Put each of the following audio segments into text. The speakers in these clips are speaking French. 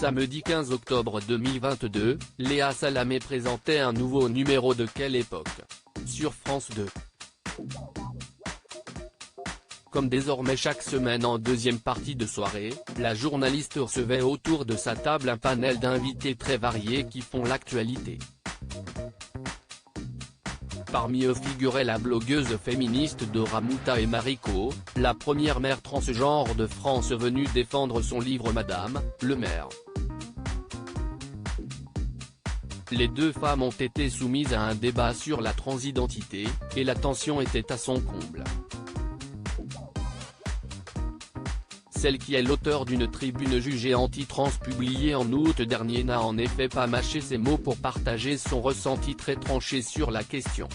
Samedi 15 octobre 2022, Léa Salamé présentait un nouveau numéro de Quelle époque sur France 2. Comme désormais chaque semaine en deuxième partie de soirée, la journaliste recevait autour de sa table un panel d'invités très variés qui font l'actualité. Parmi eux figuraient la blogueuse féministe Dora Mouta et Mariko, la première mère transgenre de France venue défendre son livre Madame, le maire. Les deux femmes ont été soumises à un débat sur la transidentité, et la tension était à son comble. Celle qui est l'auteur d'une tribune jugée anti-trans publiée en août dernier n'a en effet pas mâché ses mots pour partager son ressenti très tranché sur la question.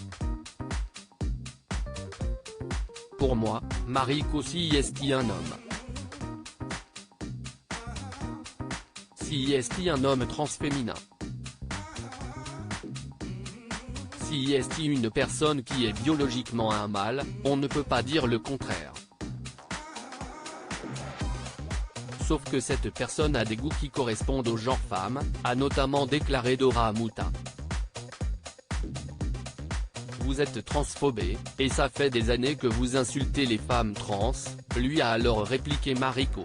Pour moi, Mariko si est un homme. Si est un homme transféminin. Si est une personne qui est biologiquement un mâle, on ne peut pas dire le contraire. Sauf que cette personne a des goûts qui correspondent au genre femme, a notamment déclaré Dora Mouta. Vous êtes transphobé, et ça fait des années que vous insultez les femmes trans, lui a alors répliqué Mariko.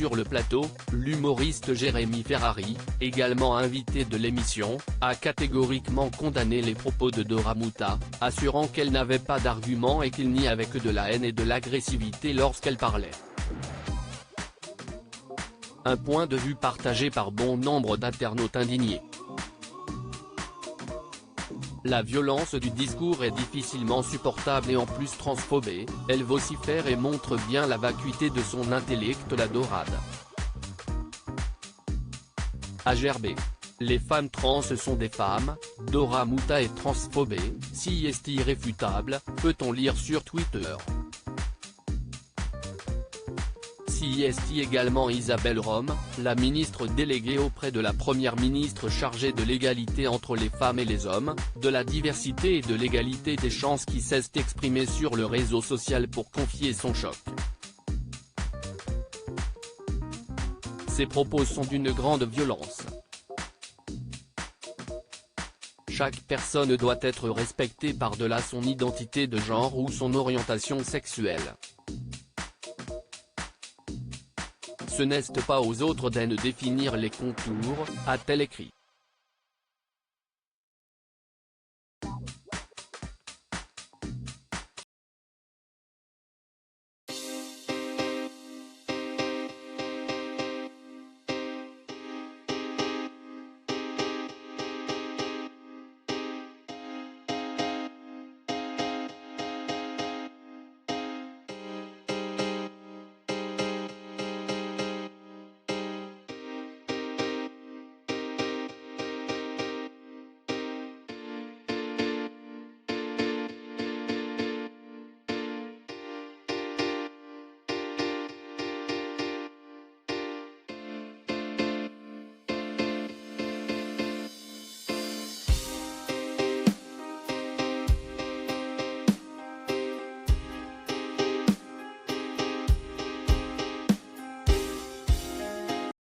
Sur le plateau, l'humoriste Jérémy Ferrari, également invité de l'émission, a catégoriquement condamné les propos de Dora Mouta, assurant qu'elle n'avait pas d'arguments et qu'il n'y avait que de la haine et de l'agressivité lorsqu'elle parlait. Un point de vue partagé par bon nombre d'internautes indignés. La violence du discours est difficilement supportable et en plus transphobée, elle vocifère et montre bien la vacuité de son intellect la dorade. À gerber. Les femmes trans sont des femmes, Dora Mouta est transphobée, si est irréfutable, peut-on lire sur Twitter. Si est également Isabelle Rome, la ministre déléguée auprès de la première ministre chargée de l'égalité entre les femmes et les hommes, de la diversité et de l'égalité des chances qui s'est exprimée sur le réseau social pour confier son choc. Ces propos sont d'une grande violence. Chaque personne doit être respectée par-delà son identité de genre ou son orientation sexuelle. Ce n'est pas aux autres d'en définir les contours, a-t-elle écrit.